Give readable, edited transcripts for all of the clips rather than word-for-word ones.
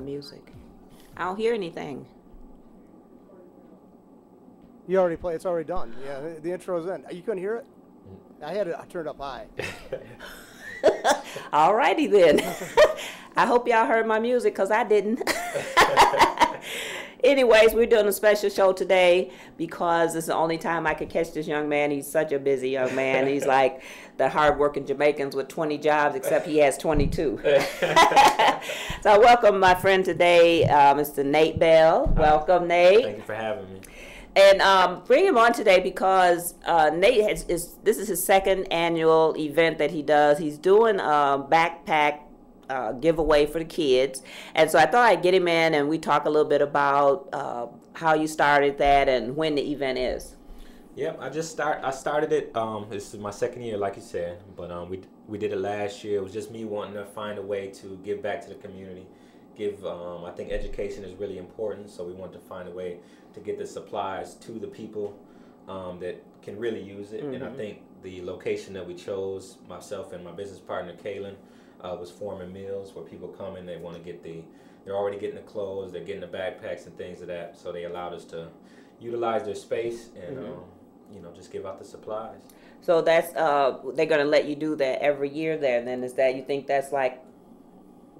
music? I don't hear anything. You already played. It's already done. Yeah, the intro's in. You couldn't hear it? I had it turned up high. All righty then. I hope y'all heard my music because I didn't. Anyways, we're doing a special show today because it's the only time I could catch this young man. He's such a busy young man. He's like the hard-working Jamaicans with 20 jobs, except he has 22. So I welcome my friend today, Mr. Nate Bell. Welcome, Nate. Thank you for having me. And bring him on today because Nate this is his second annual event that he does. He's doing a backpack giveaway for the kids, and so I thought I'd get him in and we talk a little bit about how you started that and when the event is. Yep, I started it. This is my second year, like you said, but we did it last year. It was just me wanting to find a way to give back to the community. I think education is really important, so we wanted to find a way to get the supplies to the people that can really use it. Mm-hmm. And I think the location that we chose, myself and my business partner Kaylin, was Foreman Mills, where people come and they want to they're already getting the clothes, they're getting the backpacks and things of that. So they allowed us to utilize their space and just give out the supplies. So that's they're gonna let you do that every year there. And then is that, you think that's like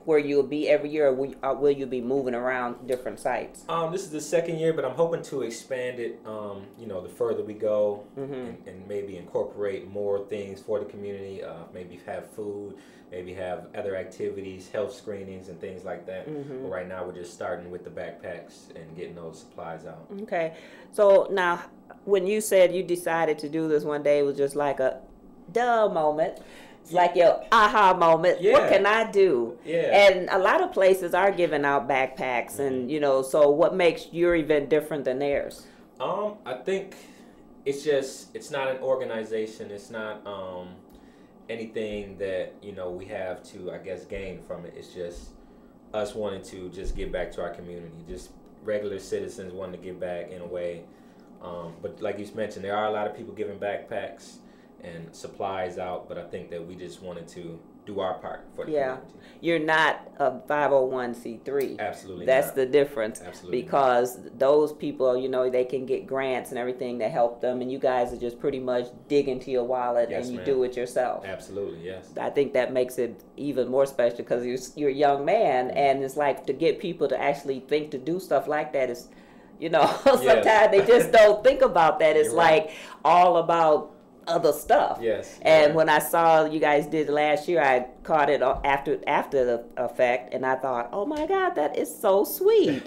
where you'll be every year, or will you be moving around different sites? This is the second year, but I'm hoping to expand it, the further we go, and maybe incorporate more things for the community, maybe have food, maybe have other activities, health screenings and things like that. But right now we're just starting with the backpacks and getting those supplies out. Okay. So now, when you said you decided to do this one day, it was just like a duh moment. It's like your aha moment. Yeah. What can I do? Yeah. And a lot of places are giving out backpacks, and so what makes your event different than theirs? I think it's not an organization. It's not anything that we have to, I guess, gain from it. It's just us wanting to just give back to our community. Just regular citizens wanting to give back in a way. But like you mentioned, there are a lot of people giving backpacks and supplies out, but I think that we just wanted to do our part for the community. You're not a 501c3. Absolutely That's not. The difference. Absolutely because those people, they can get grants and everything to help them, and you guys are just pretty much dig into your wallet and you do it yourself. Absolutely, yes. I think that makes it even more special because you're a young man, and it's like to get people to actually think to do stuff like that is, sometimes they just don't think about that. It's like all about other stuff. Yes. And when I saw you guys did last year, I caught it after the effect, and I thought, oh my God, that is so sweet.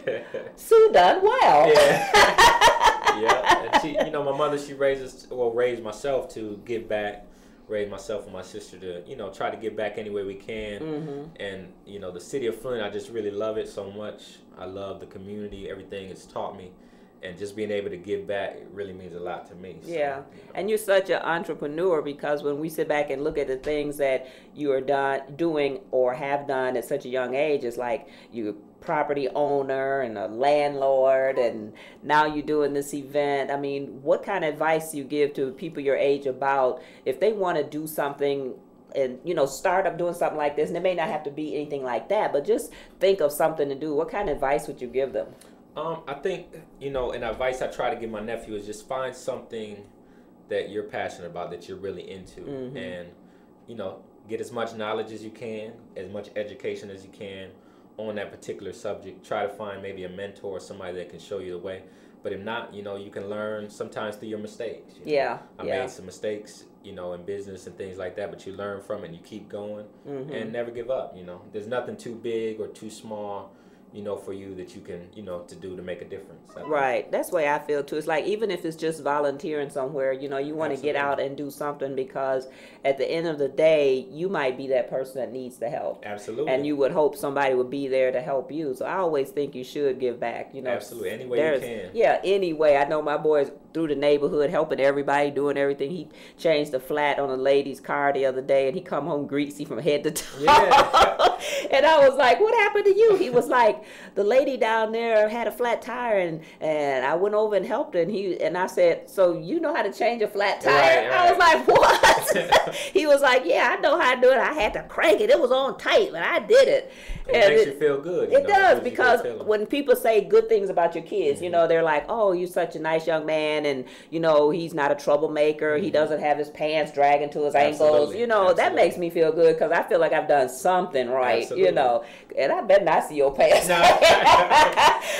Sue done well. Yeah. Yeah. And she, my mother, she raised myself to give back, raised myself and my sister to, try to give back any way we can. And, the city of Flint, I just really love it so much. I love the community, everything it's taught me. And just being able to give back, it really means a lot to me. So, yeah, and you're such an entrepreneur, because when we sit back and look at the things that you are doing or have done at such a young age, it's like you're a property owner and a landlord, and now you're doing this event. I mean, what kind of advice do you give to people your age about if they want to do something and start up doing something like this? And it may not have to be anything like that, but just think of something to do. What kind of advice would you give them? I think, and advice I try to give my nephew is just find something that you're passionate about, that you're really into, and, get as much knowledge as you can, as much education as you can on that particular subject. Try to find maybe a mentor or somebody that can show you the way. But if not, you can learn sometimes through your mistakes. I made some mistakes, in business and things like that, but you learn from it and you keep going and never give up, There's nothing too big or too small, for you that you can, to do to make a difference. Right. That's the way I feel too. It's like, even if it's just volunteering somewhere, you want to get out and do something, because at the end of the day, you might be that person that needs the help. Absolutely. And you would hope somebody would be there to help you. So I always think you should give back, Absolutely. Any way you can. Yeah, any way. I know my boys through the neighborhood helping everybody, doing everything. He changed the flat on a lady's car the other day, and he come home greasy from head to toe. Yeah. And I was like, what happened to you? He was like, the lady down there had a flat tire, and I went over and helped her, and I said, so you know how to change a flat tire? Right. I was like, what? He he was like, yeah, I know how to do it. I had to crank it. It was on tight, but I did it. It makes you feel good. It does, because when people say good things about your kids, you know, they're like, oh, you're such a nice young man, and, you know, he's not a troublemaker. He doesn't have his pants dragging to his ankles. You know, that makes me feel good, because I feel like I've done something right, you know. And I better not see your pants. No.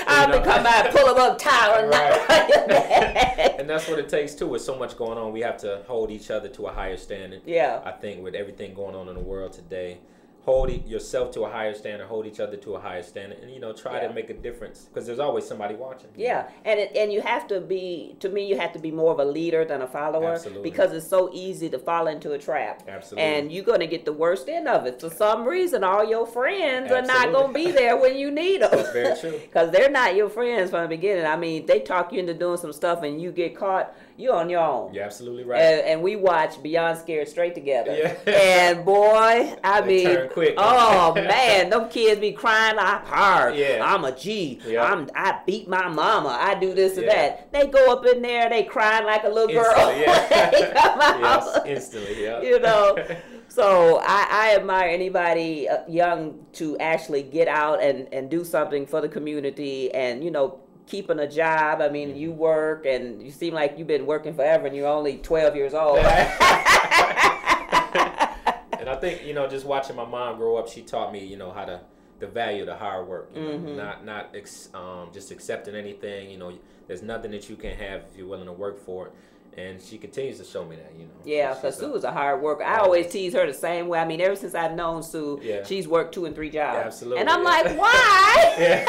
I'll be come out, pull them up, tie them. Right. And that's what it takes, too. With so much going on, we have to hold each other to a higher standard. Yeah. I think with everything going on in the world today, hold yourself to a higher standard, hold each other to a higher standard, and, you know, try to make a difference, because there's always somebody watching. Yeah, and you have to be, to me, you have to be more of a leader than a follower. Absolutely. Because it's so easy to fall into a trap. Absolutely. And you're going to get the worst end of it. For some reason, all your friends are not going to be there when you need them. That's very true. Because they're not your friends from the beginning. I mean, they talk you into doing some stuff and you get caught, you're on your own. You're absolutely right. And we watch Beyond Scared Straight together. Yeah. And boy, I They mean, turn quick. oh man, them kids be crying like hard. Yeah. I'm a G. Yeah. I beat my mama. I do this and that. They go up in there, they crying like a little girl. Yeah. They come out. Yes, instantly, yeah. You know. So I admire anybody young to actually get out and do something for the community, and, you know, keeping a job. I mean, you work, and you seem like you've been working forever, and you're only 12 years old. And I think, you know, just watching my mom grow up, she taught me, you know, how to, the value of the hard work, you know, not just accepting anything. You know, there's nothing that you can have if you're willing to work for it. And she continues to show me that, you know. Yeah, because Sue is a hard worker. I always tease her the same way. I mean, ever since I've known Sue, she's worked 2 and 3 jobs. Yeah, absolutely. And I'm like, why?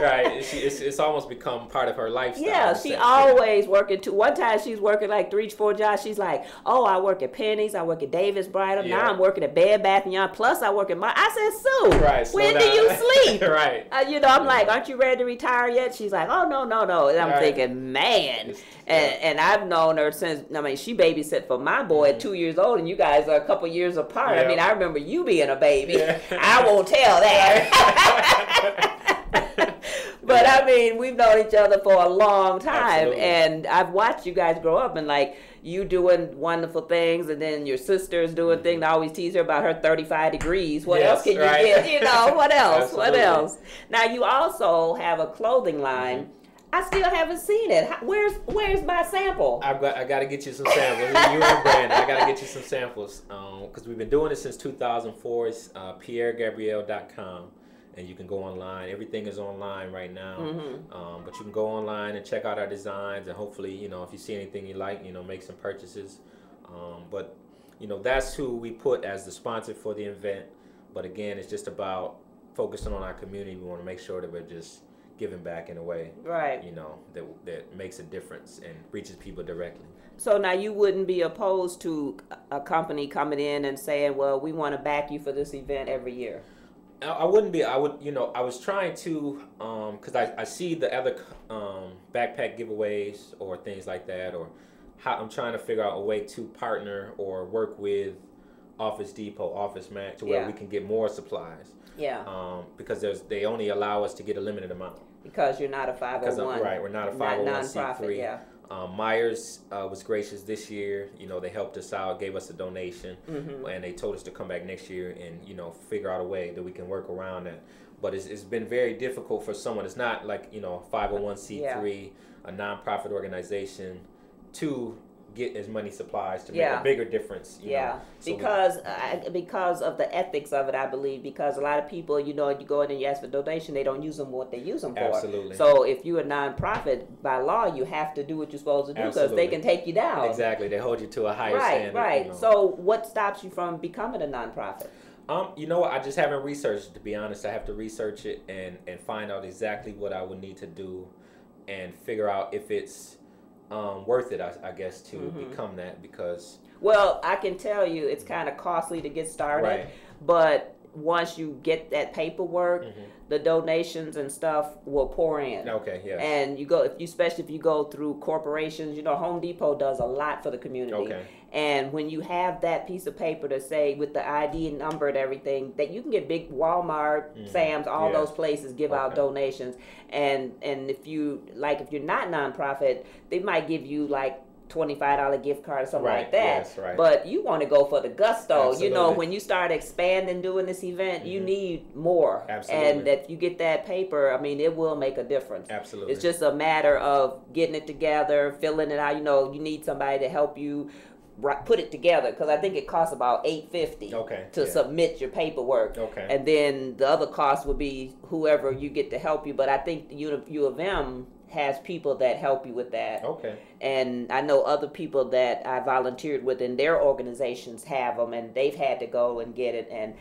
Right. It's almost become part of her lifestyle. Yeah, she always working 2. One time she's working like 3, 4 jobs. She's like, oh, I work at Penny's. I work at Davis Bridal. Yeah. Now I'm working at Bed Bath & Beyond. Plus I work at my... I said, Sue, when do you sleep? Right. You know, I'm like, aren't you ready to retire yet? She's like, oh, no. And I'm thinking, man. And I've known her since, I mean, she babysit for my boy at 2 years old, and you guys are a couple years apart. Yeah. I mean, I remember you being a baby. I won't tell that. But I mean, we've known each other for a long time. Absolutely. And I've watched you guys grow up, and like you doing wonderful things, and then your sister's doing things. I always tease her about her 35 degrees. What else can you get? You know, what else? What else? Now, you also have a clothing line. I still haven't seen it. Where's my sample? I got to get you some samples. You and Brandon, I got to get you some samples, because we've been doing it since 2004. It's pierregabriel.com, and you can go online. Everything is online right now, but you can go online and check out our designs, and hopefully, you know, if you see anything you like, you know, make some purchases. But, you know, that's who we put as the sponsor for the event. But again, it's just about focusing on our community. We want to make sure that we're just giving back in a way, you know, that makes a difference and reaches people directly. So now you wouldn't be opposed to a company coming in and saying, well, we want to back you for this event every year? I wouldn't be. I would, you know, I was trying to, because I see the other backpack giveaways or things like that, or how I'm trying to figure out a way to partner or work with Office Depot, Office Max, to where we can get more supplies. Yeah. Because they only allow us to get a limited amount. Because you're not a 501. Right, we're not a 501c3. Non-profit, yeah. Myers was gracious this year. You know, they helped us out, gave us a donation, and they told us to come back next year and, you know, figure out a way that we can work around that. But it's been very difficult for someone. It's not like, you know, 501c3, a nonprofit organization, to get as many supplies to make a bigger difference. You know? So because of the ethics of it, I believe. Because a lot of people, you know, you go in and you ask for donation, they don't use them what they use them for. Absolutely. So if you're a nonprofit, by law, you have to do what you're supposed to do, because they can take you down. Exactly. They hold you to a higher standard. Right. You know. So what stops you from becoming a nonprofit? You know what? I just haven't researched, to be honest. I have to research it and find out exactly what I would need to do and figure out if it's worth it, I guess, to become that, because... Well, I can tell you it's kind of costly to get started, but once you get that paperwork, the donations and stuff will pour in. Okay, yeah. And you go, especially if you go through corporations, you know, Home Depot does a lot for the community. Okay. And when you have that piece of paper to say with the ID number and everything, that you can get big Walmart, Sam's, all those places give out donations. And if you're not nonprofit, they might give you like $25 gift card or something Right, like that. yes, right. But you want to go for the gusto. You know, Absolutely. when you start expanding doing this event, you need more. Absolutely. And that you get that paper, I mean, it will make a difference. Absolutely. It's just a matter of getting it together, filling it out. You know, you need somebody to help you put it together, because I think it costs about $850 to submit your paperwork. Okay. And then the other cost would be whoever you get to help you. But I think the U of M has people that help you with that. Okay. And I know other people that I volunteered with in their organizations have them, and they've had to go and get it. And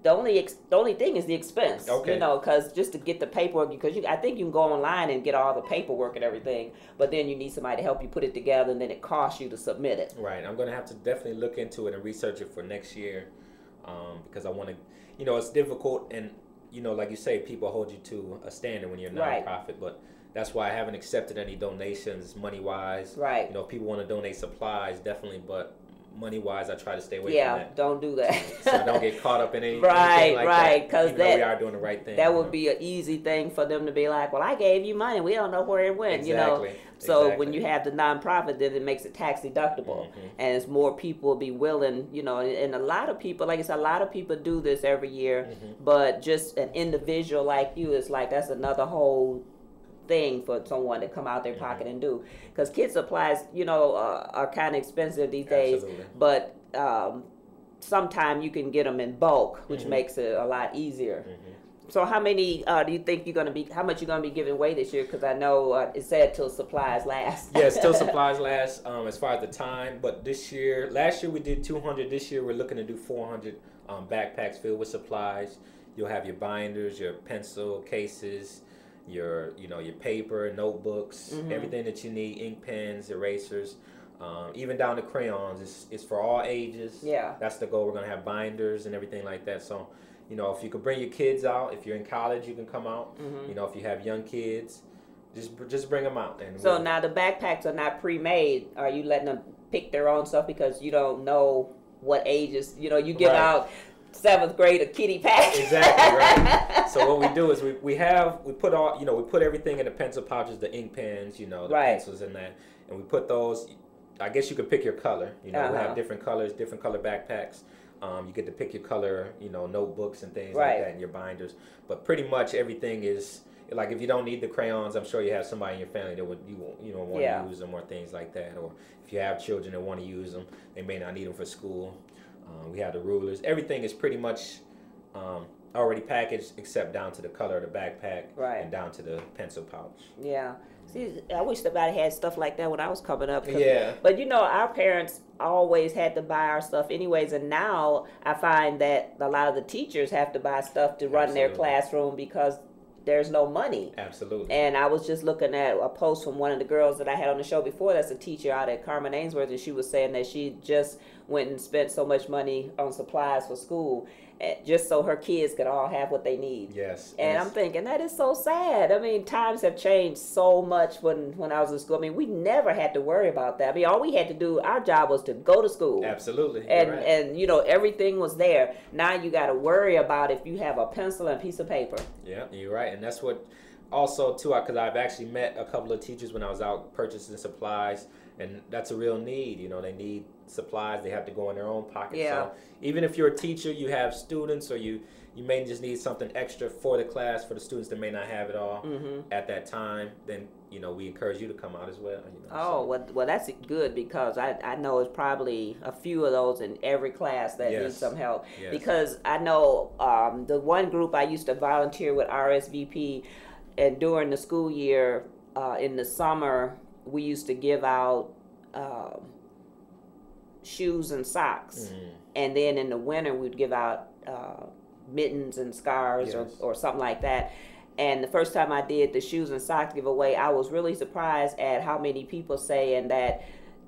the only thing is the expense. Okay. You know, because just to get the paperwork, because I think you can go online and get all the paperwork and everything, but then you need somebody to help you put it together, and then it costs you to submit it. Right. I'm going to have to definitely look into it and research it for next year, because I want to, you know, it's difficult, and, you know, like you say, people hold you to a standard when you're a nonprofit, Right. but that's why I haven't accepted any donations money-wise. Right. You know, if people want to donate supplies, definitely, but money-wise, I try to stay away from Yeah, that. don't do that. So I don't get caught up in anything Right, like right, that, because even though we are doing the right thing. that would be an easy thing for them to be like, well, I gave you money, we don't know where it went, you know. Exactly, So exactly. when you have the nonprofit, then it makes it tax deductible, and it's more people will be willing, you know. And a lot of people, like I said, a lot of people do this every year, but just an individual like you is like, that's another whole thing for someone to come out their pocket and do, because kid supplies, you know, are kind of expensive these days. Absolutely. But sometimes you can get them in bulk, which makes it a lot easier. So how many do you think you're going to be, how much you're going to be giving away this year? Because I know it said till supplies last. Yes, till supplies last, as far as the time. But last year we did 200. This year we're looking to do 400 backpacks filled with supplies. You'll have your binders, your pencil cases, your paper, notebooks, everything that you need, ink pens, erasers, even down to crayons. It's for all ages. Yeah. That's the goal. We're going to have binders and everything like that. So, you know, if you could bring your kids out, if you're in college, you can come out. You know, if you have young kids, just bring them out. And so now the backpacks are not pre-made. Are you letting them pick their own stuff because you don't know what ages? You know, you give out 7th grade a kitty pack. Exactly, right. So what we do is we put all, you know, we put everything in the pencil pouches, the ink pens, you know, the pencils in that, and we put those. I guess you could pick your color. You know, we have different colors, different color backpacks. You get to pick your color, you know, notebooks and things like that, and your binders. But pretty much everything is like, if you don't need the crayons, I'm sure you have somebody in your family that would want to use them, or things like that. Or if you have children that want to use them, they may not need them for school. We have the rulers. Everything is pretty much already packaged, except down to the color of the backpack and down to the pencil pouch. Yeah. See, I wish somebody had stuff like that when I was coming up. Yeah. But you know, our parents always had to buy our stuff anyways, and now I find that a lot of the teachers have to buy stuff to run their classroom because there's no money. Absolutely. And I was just looking at a post from one of the girls that I had on the show before, that's a teacher out at Carmen Ainsworth, and she was saying that she just went and spent so much money on supplies for school just so her kids could all have what they need. Yes. And I'm thinking, that is so sad. I mean, times have changed so much when I was in school. I mean, we never had to worry about that. I mean, all we had to do, our job was to go to school. Absolutely. And you know, everything was there. Now you got to worry about if you have a pencil and a piece of paper. Yeah, you're right. And that's what also, too, because I've actually met a couple of teachers when I was out purchasing supplies, and that's a real need. You know, they need supplies. They have to go in their own pocket. Yeah. So even if you're a teacher, you have students, or you may just need something extra for the class, for the students that may not have it all at that time, then, you know, we encourage you to come out as well. You know, well, that's good, because I know it's probably a few of those in every class that need some help. Because I know the one group I used to volunteer with, RSVP, and during the school year, in the summer, we used to give out shoes and socks. And then in the winter, we'd give out mittens and scarves or something like that. And the first time I did the shoes and socks giveaway, I was really surprised at how many people saying that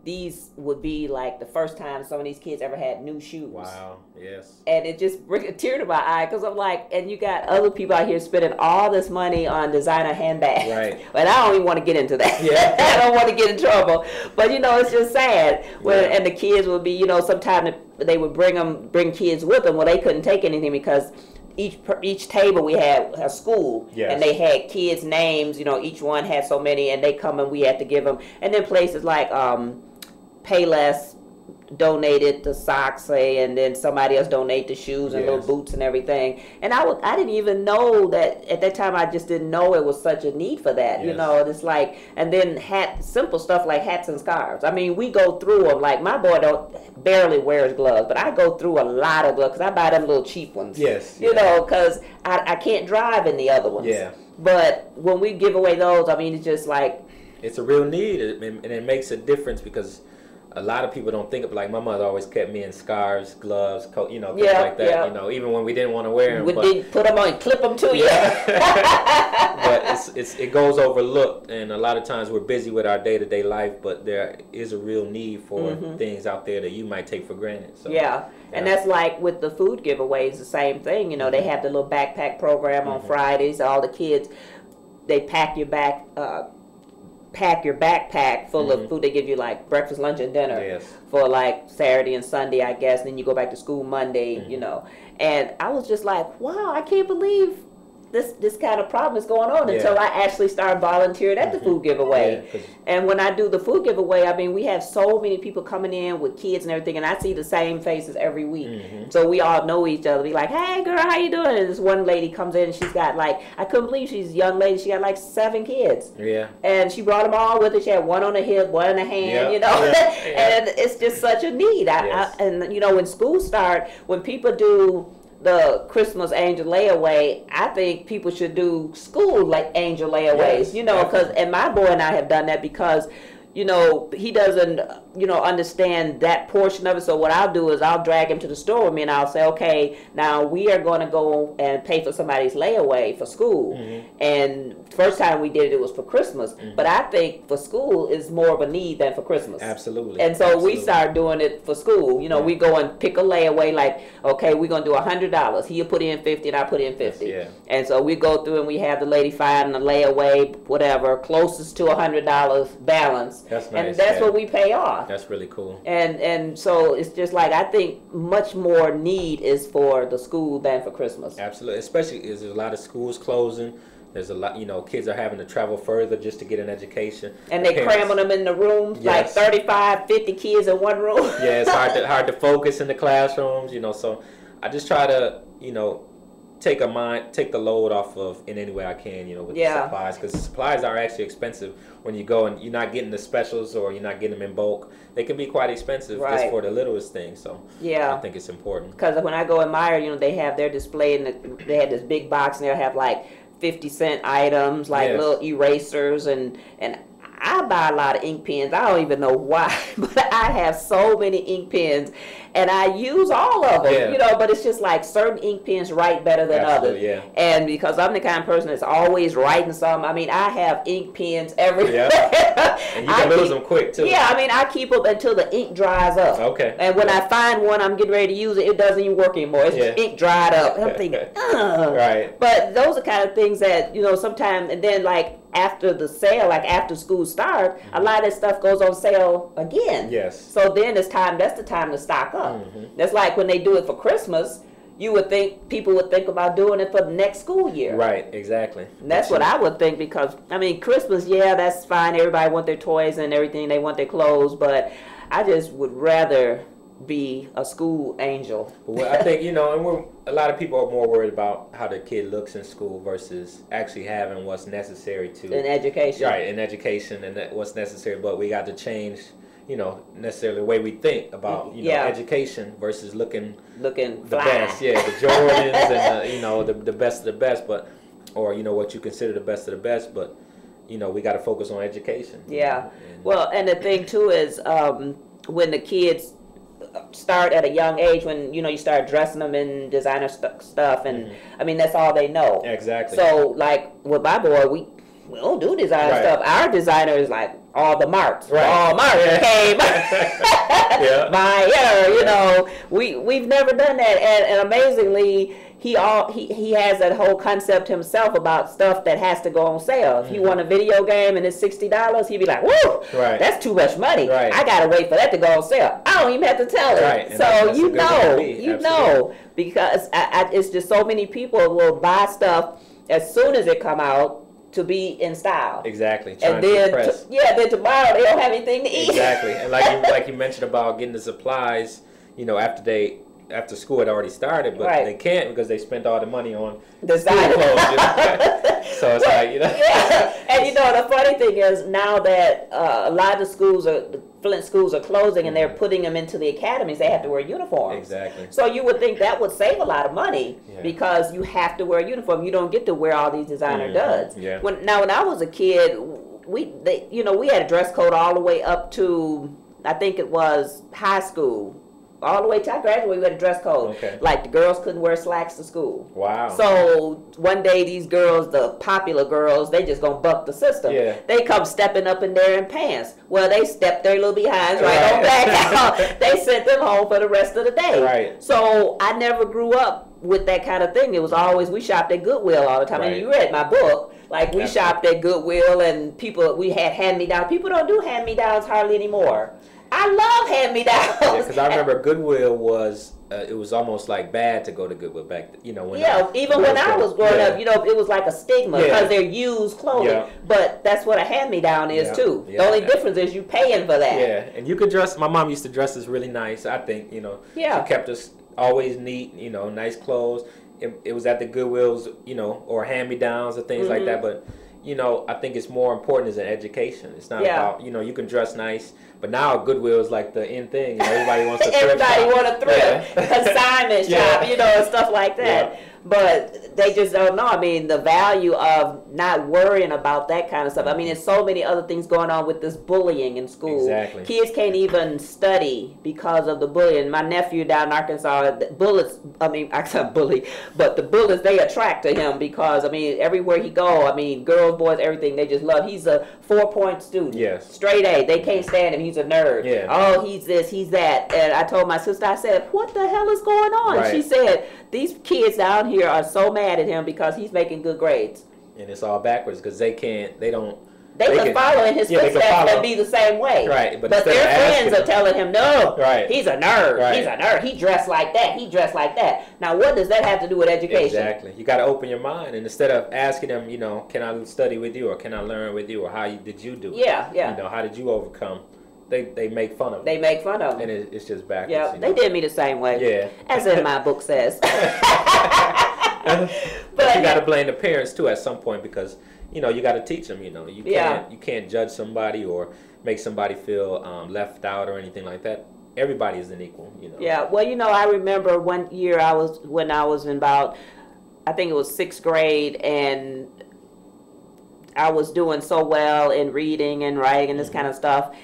these would be like the first time some of these kids ever had new shoes. Wow, yes. And it just brings a tear to my eye, because I'm like, and you got other people out here spending all this money on designer handbags. Right. But I don't even want to get into that. Yeah. I don't want to get in trouble. But, you know, it's just sad. And the kids would be, you know, sometimes they would bring kids with them. Well, they couldn't take anything because each table we had a school, and they had kids' names. You know, each one had so many, and they come and we had to give them. And then places like Payless donated the socks, say, and then somebody else donate the shoes and little boots and everything. And I didn't even know that at that time. I just didn't know it was such a need for that. You know, it's like, and then simple stuff like hats and scarves. I mean, we go through them. Like my boy barely wears gloves, but I go through a lot of gloves because I buy them little cheap ones. You know, because I can't drive in the other ones. But when we give away those, I mean, it's just like, it's a real need, and it makes a difference because a lot of people don't think of, like, my mother always kept me in scarves, gloves, coat, you know, things like that. You know, even when we didn't want to wear them. We didn't put them on and clip them to you. But it goes overlooked, and a lot of times we're busy with our day-to-day life, but there is a real need for things out there that you might take for granted. So, and that's like with the food giveaways, the same thing. You know, they have the little backpack program on Fridays. All the kids, they pack your backpack full of food. They give you like breakfast, lunch, and dinner for like Saturday and Sunday, I guess. And then you go back to school Monday, you know. And I was just like, wow, I can't believe this kind of problem is going on until I actually started volunteering at the food giveaway. And when I do the food giveaway, I mean, we have so many people coming in with kids and everything, and I see the same faces every week. So we all know each other. Be like, hey, girl, how you doing? And this one lady comes in, and she's got like, I couldn't believe she's a young lady. She got like 7 kids. And she brought them all with her. She had one on the hip, one in the hand, you know. And it's just such a need. And, you know, when school start, when people do the Christmas angel layaway, I think people should do school like angel layaways, you know, because, and my boy and I have done that because, you know, he doesn't, you know, understand that portion of it. So what I'll do is I'll drag him to the store with me and I'll say, okay, now we are going to go and pay for somebody's layaway for school. And first time we did it, it was for Christmas. But I think for school is more of a need than for Christmas. Absolutely. And so we started doing it for school. You know, we go and pick a layaway like, okay, we're going to do $100. He'll put in 50 and I put in 50. And so we go through and we have the lady find the layaway, whatever, closest to $100 balance. That's nice. And that's what we pay off. That's really cool. And so it's just like, I think much more need is for the school than for Christmas. Absolutely. Especially there's a lot of schools closing. There's a lot, you know, kids are having to travel further just to get an education. And they cramming them in the rooms, like 35, 50 kids in one room. It's hard to focus in the classrooms, you know, so I just try to, you know, take the load off of in any way I can, you know, with the supplies, because supplies are actually expensive when you go and you're not getting the specials or you're not getting them in bulk. They can be quite expensive just for the littlest thing. So I think it's important. Because when I go in Meyer, you know, they have their display and they have this big box and they'll have like 50-cent items, like little erasers, and I buy a lot of ink pens. I don't even know why, but I have so many ink pens, and I use all of them, you know, but it's just like certain ink pens write better than others. And because I'm the kind of person that's always writing something, I mean, I have ink pens everywhere. And you can lose them quick, too. I mean, I keep them until the ink dries up. And when I find one, I'm getting ready to use it, it doesn't even work anymore. It's just ink dried up. And I'm thinking, ugh. But those are kind of things that, you know, sometimes, and then like, after the sale, like after school starts, a lot of that stuff goes on sale again. So then that's the time to stock up. That's like when they do it for Christmas, people would think about doing it for the next school year. Exactly. And that's what I would think, because, I mean, Christmas, that's fine. Everybody want their toys and everything. They want their clothes, but I just would rather be a school angel. Well, I think, you know, and a lot of people are more worried about how the kid looks in school versus actually having what's necessary to in education. In education, and what's necessary. But we got to change, you know, necessarily the way we think about, you know, education versus looking the fly. best. The Jordans and you know, the best of the best, but or you know what you consider the best of the best, but you know, we got to focus on education. Well, and the thing too is when the kids start at a young age, when, you know, you start dressing them in designer stuff, and I mean, that's all they know. So like with my boy, we don't do designer stuff. Our designer is like all the marks. All marks came. Meyer, you know, we've never done that, and amazingly, he has that whole concept himself about stuff that has to go on sale. If you want a video game and it's $60, he'd be like, "Woo, that's too much money. I gotta wait for that to go on sale." I don't even have to tell him. So you know, because it's just so many people will buy stuff as soon as it come out to be in style. Exactly. And then, then tomorrow they don't have anything to eat. Exactly. And like you mentioned about getting the supplies, you know, after school had already started, but they can't because they spent all the money on design clothes. So it's like, you know. Yeah. And you know, the funny thing is now that a lot of the Flint schools are closing and they're putting them into the academies, they have to wear uniforms. Exactly. So you would think that would save a lot of money because you have to wear a uniform. You don't get to wear all these designer duds. Yeah. When I was a kid, we had a dress code all the way up to, I think it was high school. All the way to I graduated, we had a dress code. Okay. Like the girls couldn't wear slacks to school. Wow. So one day these girls, the popular girls, they just gonna buck the system. Yeah. They come stepping up in there in pants. Well, they stepped their little behinds right on back out. They sent them home for the rest of the day. Right. So I never grew up with that kind of thing. It was always, we shopped at Goodwill all the time. Right. And you read my book. Like we shopped at Goodwill and we had hand-me-downs. People don't do hand-me-downs hardly anymore. I love hand-me-downs. Yeah, because I remember Goodwill was it was almost like bad to go to Goodwill back then, you know. When even when I was growing up, you know, it was like a stigma because they're used clothing. Yeah. But that's what a hand-me-down is too. The only difference is you paying for that. Yeah, and you could dress. My mom used to dress us really nice. I think, you know, she kept us always neat. You know, nice clothes. It was at the Goodwills, you know, or hand-me-downs or things like that. But you know, I think it's more important as an education. It's not about, you know, you can dress nice, but now Goodwill is like the in thing. You know, everybody wants to thrift Everybody want to thrift, consignment shop, you know, and stuff like that. Yeah. But they just don't know. I mean, the value of not worrying about that kind of stuff. I mean, there's so many other things going on with this bullying in school. Exactly. Kids can't even study because of the bullying. My nephew down in Arkansas, I said bully, but the bullets, they attract to him because, I mean, everywhere he go, I mean, girls, boys, everything, they just love. He's a 4-point student. Yes. Straight A. They can't stand him. He's a nerd. Yeah. Oh, he's this, he's that. And I told my sister, I said, what the hell is going on? Right. She said, these kids down here are so mad at him because he's making good grades. And it's all backwards because they can follow in his footsteps and be the same way. Right. But their friends are telling him, no, he's a nerd. Right. He's a nerd. He dressed like that. He dressed like that. Now, what does that have to do with education? Exactly. You got to open your mind. And instead of asking them, you know, can I study with you or can I learn with you or did you do it? Yeah. You know, how did you overcome? They make fun of it. They make fun of it. it. And it's just backwards. Yeah, you know? they did me the same way. Yeah. As in my book says. But you got to blame the parents too at some point because, you know, you got to teach them. You know, you can't judge somebody or make somebody feel left out or anything like that. Everybody is an equal. You know. Yeah. Well, you know, I remember one year when I was in about, I think it was 6th grade, and I was doing so well in reading and writing and this kind of stuff.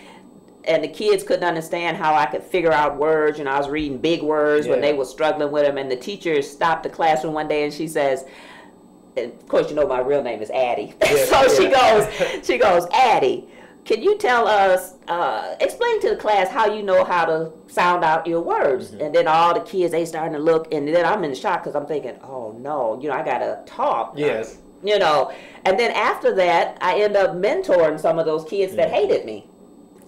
And the kids couldn't understand how I could figure out words. You know, I was reading big words when they were struggling with them. And the teacher stopped the classroom one day and she says, and of course, you know, my real name is Addie. She goes, Addie, can you tell us, explain to the class how you know how to sound out your words? And then all the kids, they starting to look, and then I'm in shock because I'm thinking, oh no, you know, I got to talk. Yes. You know, and then after that, I end up mentoring some of those kids that hated me.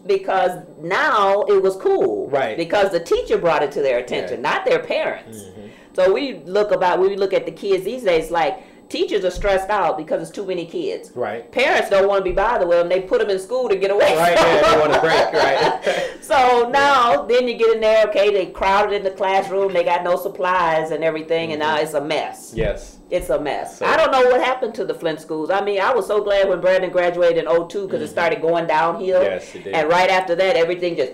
Because now it was cool. Right. Because the teacher brought it to their attention, not their parents. So we look at the kids these days, like teachers are stressed out because it's too many kids. Right. Parents don't want to be bothered with them. They put them in school to get away from them. They want a break, right? So now, then you get in there, okay, they crowded in the classroom, they got no supplies and everything, and now it's a mess. Yes. It's a mess. So, I don't know what happened to the Flint schools. I mean, I was so glad when Brandon graduated in 2002 because it started going downhill. Yes, it did. And right after that, everything just...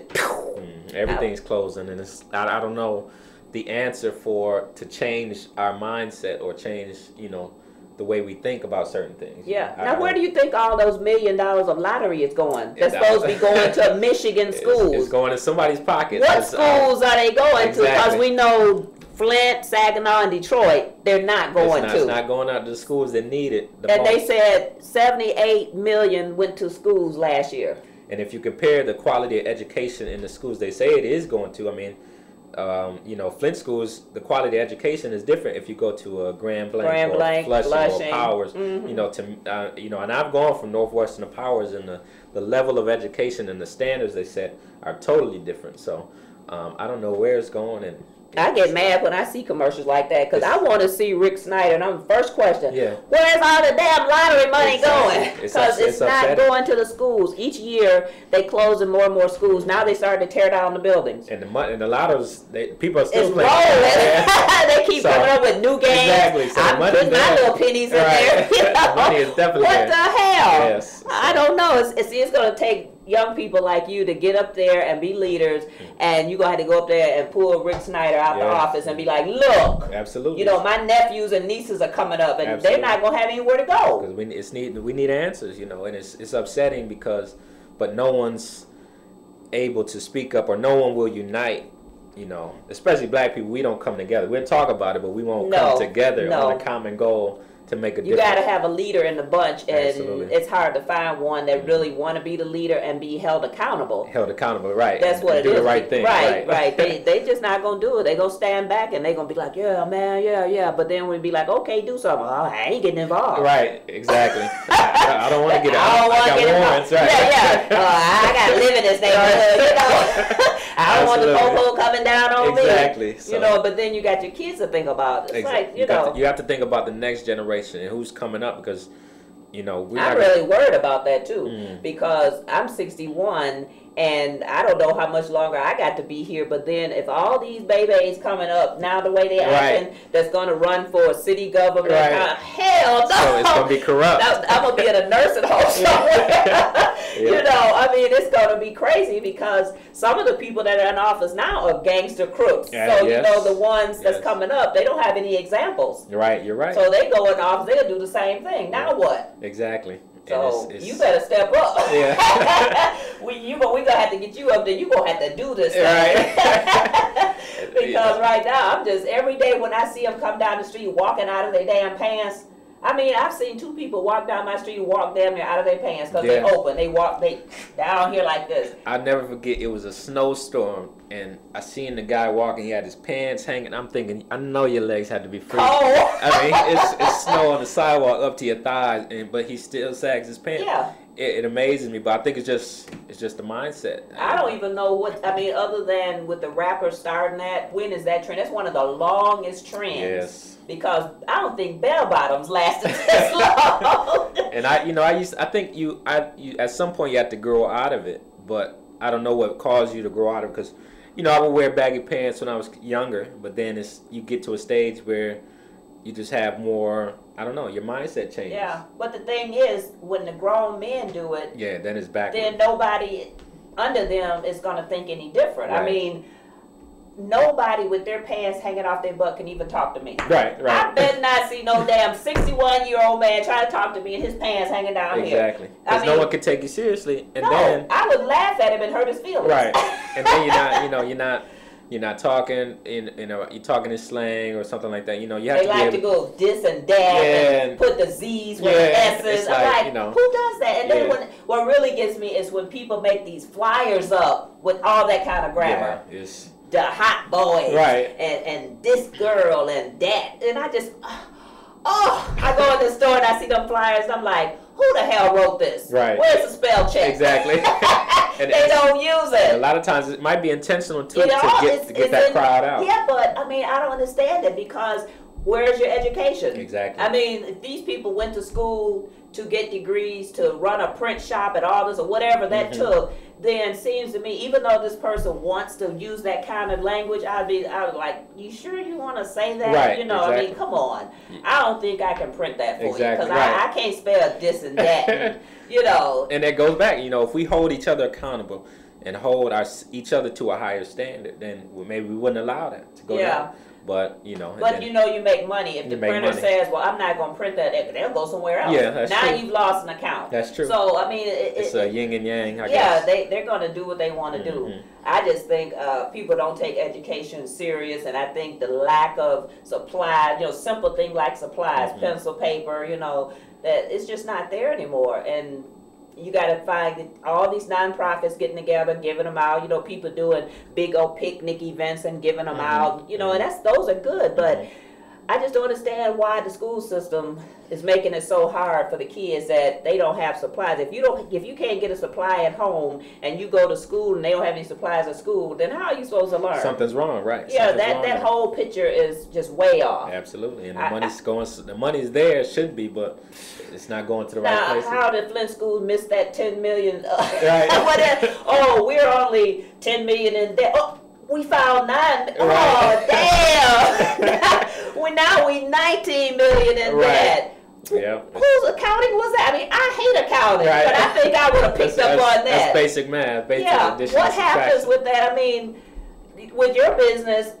Everything's closing, and I don't know the answer to change our mindset or change, you know, the way we think about certain things. Yeah. Now, where do you think all those $1 million of lottery is going? They're supposed to be going to Michigan schools. It's going in somebody's pocket. What schools are they going to? Because we know Flint, Saginaw, and Detroit, they're not going to. It's not going out to the schools that need it. And they said 78 million went to schools last year. And if you compare the quality of education in the schools they say it is going to, I mean, you know, Flint schools, the quality of education is different if you go to a Grand Blanc or Flushing or Powers. You know, you know, and I've gone from Northwestern to Powers, and the level of education and the standards they set are totally different. So I don't know where it's going, and I get mad when I see commercials like that because I want to see Rick Snyder. And I'm first question. Yeah. Where's all the damn lottery money going? Exactly. Because it's not upsetting. going to the schools. Each year they closing more and more schools. Now they started to tear down the buildings. And the money and the lottos, people are still It's playing. rolling. They keep coming up with new games. Exactly. So I'm putting my little pennies in there. You know? The money is definitely what there. the hell? Yes. I don't know. It's going to take young people like you to get up there and be leaders, and you're going to have to go up there and pull Rick Snyder out the office and be like, look, absolutely. You know, my nephews and nieces are coming up, and Absolutely. they're not going to have anywhere to go. Because we need answers, you know, and it's upsetting because, but no one's able to speak up, or no one will unite. You know, especially black people, we don't come together. We'll talk about it, but we won't come together on a common goal to make a difference. You got to have a leader in the bunch, and Absolutely. it's hard to find one that really want to be the leader and be held accountable. Held accountable, right. That's what it is. Do the right thing. Right. They just not going to do it. They going to stand back, and they going to be like, yeah, man, yeah. But then we be like, okay, do something. Oh, I ain't getting involved. Right, exactly. I don't want to get I don't want to get warrants, involved. right. Yeah. I got to live in this neighborhood, you know. I don't want the popo coming down on me. Exactly. So, you know, but then you got your kids to think about. It's like, you know. You have to think about the next generation and who's coming up, because, you know, I'm really worried about that too, because I'm 61 and I don't know how much longer I got to be here. But then if all these babies coming up now the way they acting, that's going to run for city government, hell no. So it's going to be corrupt. I'm going to be in a nursing home somewhere. You know, I mean, it's going to be crazy because some of the people that are in office now are gangster crooks. So, you know, the ones that's coming up, they don't have any examents. Right, you're right. So they go in office, they'll do the same thing. Now what? Exactly. So you better step up. Yeah. we gonna have to get you up there. You gonna have to do this thing. Right. Because right now I'm just every day when I see them come down the street walking out of their damn pants. I mean, I've seen two people walk down my street and walk damn near out of their pants because they open. They down here like this. I'll never forget, it was a snowstorm, and I seen the guy walking. He had his pants hanging. I'm thinking, I know your legs had to be free. Oh. I mean, it's snow on the sidewalk up to your thighs, but he still sags his pants. Yeah. It amazes me, but I think it's just the mindset. I don't even know what, I mean, other than with the rappers starting that, when is that trend? That's one of the longest trends. Yes. Because I don't think bell bottoms lasted this long. And I think you at some point you have to grow out of it, but I don't know what caused you to grow out of it, because, you know, I would wear baggy pants when I was younger, but then you get to a stage where you just have more, I don't know, your mindset changes. Yeah, but the thing is, when the grown men do it, then it's backwards. then nobody under them is going to think any different. Right. I mean, nobody with their pants hanging off their butt can even talk to me. Right. I bet not see no damn 61-year-old man try to talk to me and his pants hanging down here. Exactly. Because no one can take you seriously, and then I would laugh at him and hurt his feelings. Right. And then you're not talking you're talking in slang or something like that. You know, you have to like to go this and that and put the Z's with the S's. I'm like, who does that? And then what really gets me is when people make these flyers up with all that kind of grammar. Yeah, the hot boys, right? And this girl and that, and I just, I go in the store and I see them flyers. I'm like, who the hell wrote this? Right. Where's the spell check? Exactly. And they don't use it. A lot of times it might be intentional too, to get that crowd out. Yeah, but I mean, I don't understand it, because where's your education? Exactly. I mean, if these people went to school to get degrees, to run a print shop and all this or whatever that took, then seems to me, even though this person wants to use that kind of language, I was like, you sure you want to say that? Right, you know, exactly. I mean, come on. I don't think I can print that for you, Exactly, because I can't spell this and that, and, you know. And that goes back, you know, if we hold each other accountable and hold each other to a higher standard, then maybe we wouldn't allow that to go down. But, you know. But, you know, you make money. If the printer says, well, I'm not going to print that, they'll go somewhere else. Yeah, that's true. Now you've lost an account. That's true. So, I mean, it's a yin and yang, I guess. Yeah, they're going to do what they want to do. I just think people don't take education serious, and I think the lack of supplies, you know, simple things like supplies, pencil, paper, you know, that it's just not there anymore. And you got to find all these nonprofits getting together, giving them out. You know, people doing big old picnic events and giving them out. You know, and those are good. But I just don't understand why the school system is making it so hard for the kids that they don't have supplies. If you can't get a supply at home and you go to school and they don't have any supplies at school, then how are you supposed to learn? Something's wrong, right? Yeah, Something's that whole picture is just way off. Absolutely, and the money's there, it should be, but it's not going to the right places. How did Flint schools miss that 10 million? Right. Oh, we're only 10 million in debt. Oh, we found 9. Right. Oh, damn. Now we 19 million in debt. Yeah. Whose accounting was that? I mean, I hate accounting, right. but I think I would have picked up on that. That's basic math. Basic what happens with that? I mean, with your business,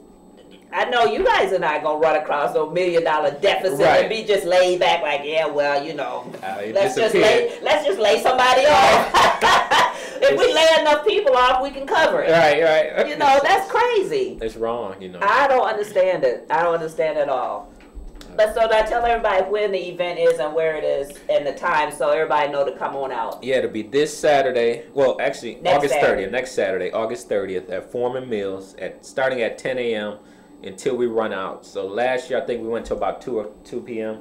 I know you guys are not gonna run across no $1 million deficit and be just laid back like, yeah, well, you know, let's just lay somebody off. If we lay enough people off, we can cover it. Right. You know, that's crazy. It's wrong, you know. I don't understand it. I don't understand it at all. But so now tell everybody when the event is and where it is and the time, so everybody know to come on out. Yeah, it'll be this Saturday. Well, actually, August 30th. Next Saturday, August 30th at Foreman Mills, starting at 10 a.m. until we run out. So last year, I think we went to about 2 p.m.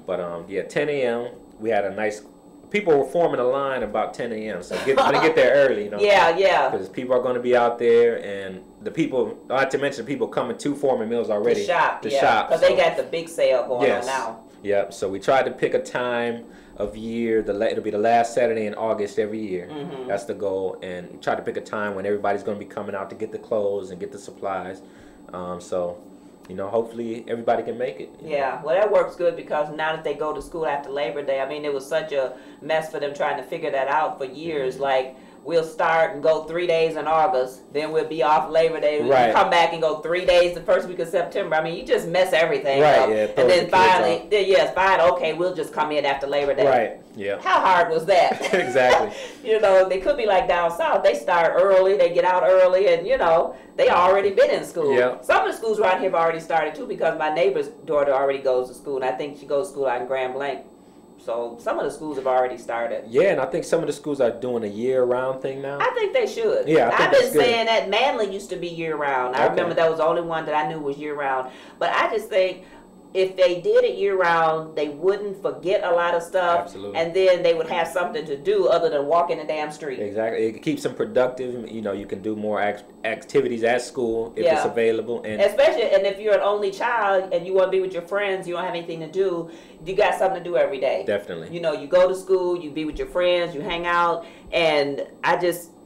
But yeah, 10 a.m. We had a nice. People were forming a line about 10 a.m. So get there early, you know. Yeah. Because people are going to be out there, and the people, not to mention people coming to Foreman Mills already. To shop. Because they got the big sale going on now. Yep. So we tried to pick a time of year. It'll be the last Saturday in August every year. That's the goal. And we try to pick a time when everybody's going to be coming out to get the clothes and get the supplies. So, you know, hopefully everybody can make it. Yeah, well, that works good because now that they go to school after Labor Day, I mean, it was such a mess for them trying to figure that out for years. Like, we'll start and go 3 days in August, then we'll be off Labor Day. We'll come back and go 3 days the first week of September. I mean, you just mess everything up. Yeah, and then finally, it's fine. Okay, we'll just come in after Labor Day. Right, yeah. How hard was that? Exactly. You know, they could be like down south. They start early, they get out early, and, you know, they already been in school. Yeah. Some of the schools around here have already started, too, because my neighbor's daughter already goes to school, and I think she goes to school out in Grand Blanc. So some of the schools have already started. Yeah, and I think some of the schools are doing a year-round thing now. I think they should. Yeah, I've been saying that Manly used to be year-round. I remember that was the only one that I knew was year-round. But I just think if they did it year-round, they wouldn't forget a lot of stuff. Absolutely. And then they would have something to do other than walk in the damn street. Exactly. It keeps them productive. You know, you can do more activities at school if it's available. And especially, and if you're an only child and you want to be with your friends, you don't have anything to do, you got something to do every day. Definitely. You know, you go to school, you be with your friends, you hang out, and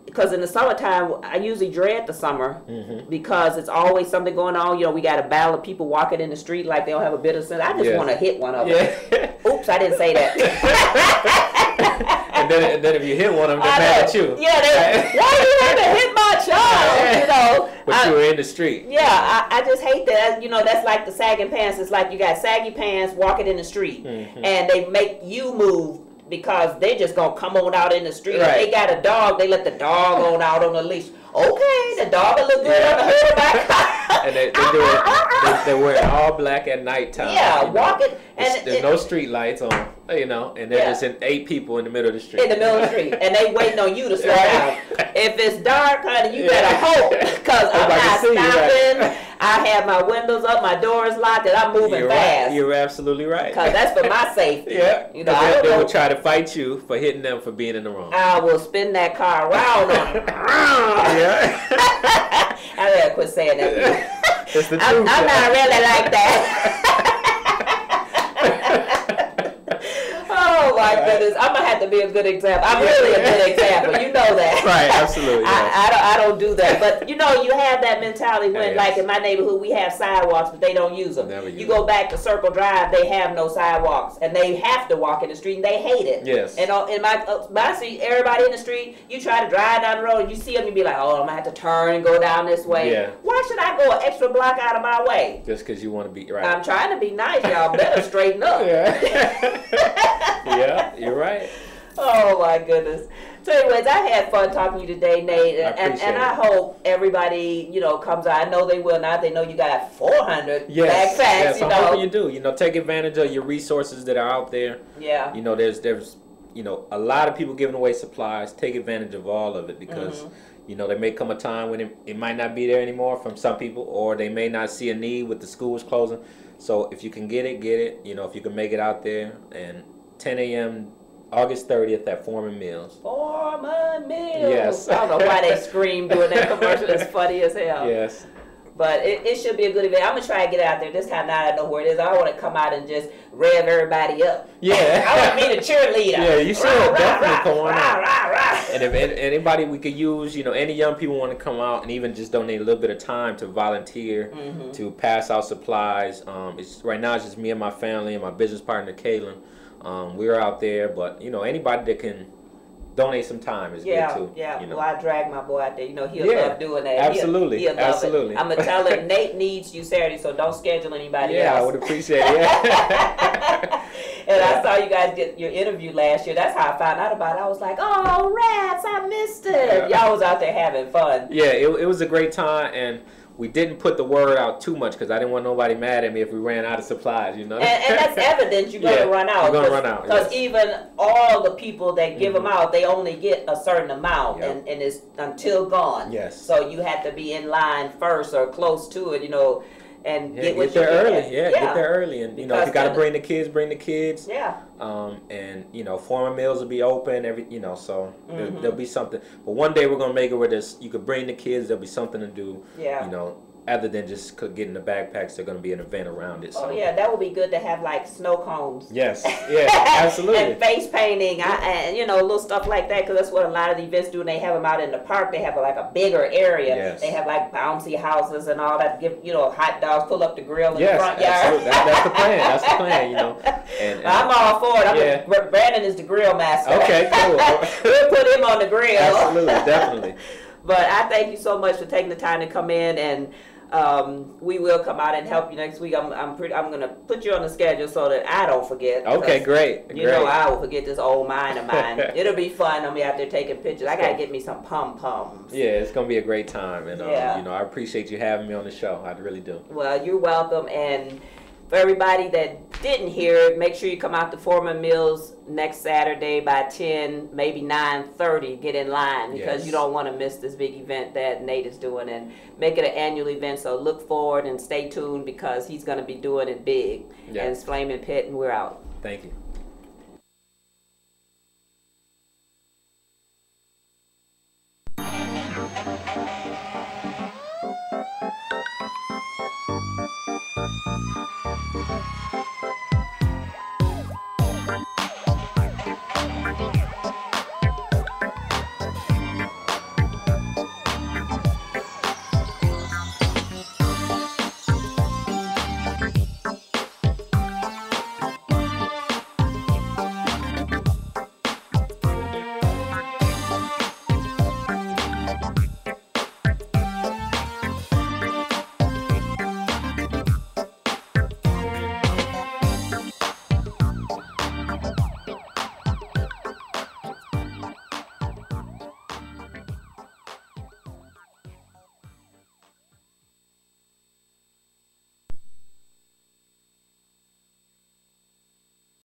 because in the summertime, I usually dread the summer because it's always something going on. You know, we got a battle of people walking in the street like they don't have a bit of sense. I just want to hit one of them. Oops, I didn't say that. and then if you hit one of them, they're mad at you. Yeah, why you haven't hit my child? You know, but you were in the street. Yeah, I just hate that. You know, that's like the sagging pants. It's like you got saggy pants walking in the street, and they make you move. Because they just gonna come on out in the street. If they got a dog, they let the dog on out on the leash. Okay, the dog will look good on the hood of my car. And they wear all black at nighttime. Yeah, walking. There's no street lights on, you know, and there's just 8 people in the middle of the street. In the middle of the street, and they waiting on you to slow down. If it's dark, honey, you better hope, because I'm not stopping. I have my windows up, my doors locked, and I'm moving fast. You're absolutely right. Because that's for my safety. You know, they will try to fight you for hitting them for being in the wrong. I will spin that car around on them. I better quit saying that. It's the truth. I'm not really like that. Oh my goodness! I'm gonna have to be a good example. I'm really a good example. You know that. Right? Absolutely. I don't do that. But you know, you have that mentality when, like in my neighborhood, we have sidewalks, but they don't use them. You go back to Circle Drive, they have no sidewalks, and they have to walk in the street, and they hate it. Yes. And in I see everybody in the street. You try to drive down the road, and you see them, you be like, "Oh, I'm gonna have to turn and go down this way." Yeah. Why should I go an extra block out of my way? Just because you want to be right. I'm trying to be nice, y'all. Better straighten up. Yeah, you're right. Oh my goodness. So anyways, I had fun talking to you today, Nate, and I hope everybody, you know, comes out. I know they will not. They know you got 400 backpacks. Yes, you I'm know. hoping you do. You know, take advantage of your resources that are out there. Yeah. You know, there's you know, a lot of people giving away supplies. Take advantage of all of it because You know, there may come a time when it might not be there anymore from some people, or they may not see a need with the schools closing. So if you can get it, get it. You know, if you can make it out there. And 10 a.m. August 30th at Foreman Mills. Foreman Mills. Yes. I don't know why they scream doing that commercial. It's funny as hell. Yes. But it should be a good event. I'm going to try and get out there this time now I know where it is. I want to come out and just rev everybody up. Yeah. I want to be the cheerleader. Yeah, you should definitely come on out. And if And anybody we could use, you know, any young people want to come out and even just donate a little bit of time to volunteer, to pass out supplies. Right now it's just me and my family and my business partner, Kaylin. We're out there, but, you know, anybody that can donate some time is good too. Yeah, you know. Well, I drag my boy out there. You know, he'll love doing that. Absolutely. He'll love Absolutely. it. I'm going to tell him Nate needs you Saturday, so don't schedule anybody else. Yeah, I would appreciate it. Yeah. And I saw you guys get your interview last year. That's how I found out about it. I was like, oh, rats, I missed it. Y'all was out there having fun. Yeah, it was a great time, and we didn't put the word out too much because I didn't want nobody mad at me if we ran out of supplies, you know. And that's evident you're going to run out. You're going to run out. Because even all the people that give them out, they only get a certain amount, and it's until gone. Yes. So you have to be in line first or close to it, you know, and get what you there early. get. Yeah, get there early. And, you know, if you got to bring the kids, bring the kids. Yeah. And, you know, Foreman Mills will be open, so there'll be something. But one day we're going to make it where you could bring the kids, there'll be something to do, you know, other than just getting the backpacks. There's going to be an event around it. So. Oh, yeah, that would be good to have, like, snow cones. Yes, yeah, absolutely. And face painting, and, you know, little stuff like that, because that's what a lot of the events do. And they have them out in the park. They have, like, a bigger area. Yes. They have, like, bouncy houses and all that. Give, you know, hot dogs, pull up the grill in the front yard. Absolutely. That's the plan. That's the plan, you know. And I'm all for it. Brandon is the grill master. Okay, cool. We'll put him on the grill. Absolutely, definitely. But I thank you so much for taking the time to come in, and we will come out and help you next week. I'm gonna put you on the schedule so that I don't forget. Okay, great. You know I will forget this old mind of mine. It'll be fun. I'll be out there taking pictures. I gotta get me some pom-poms. Yeah, it's gonna be a great time, and you know, I appreciate you having me on the show. I really do. Well, you're welcome, and for everybody that didn't hear it, make sure you come out to Foreman Mills next Saturday by 10, maybe 9:30. Get in line because you don't want to miss this big event that Nate is doing, and make it an annual event. So look forward and stay tuned because he's going to be doing it big. And it's Flaminpit, and we're out. Thank you.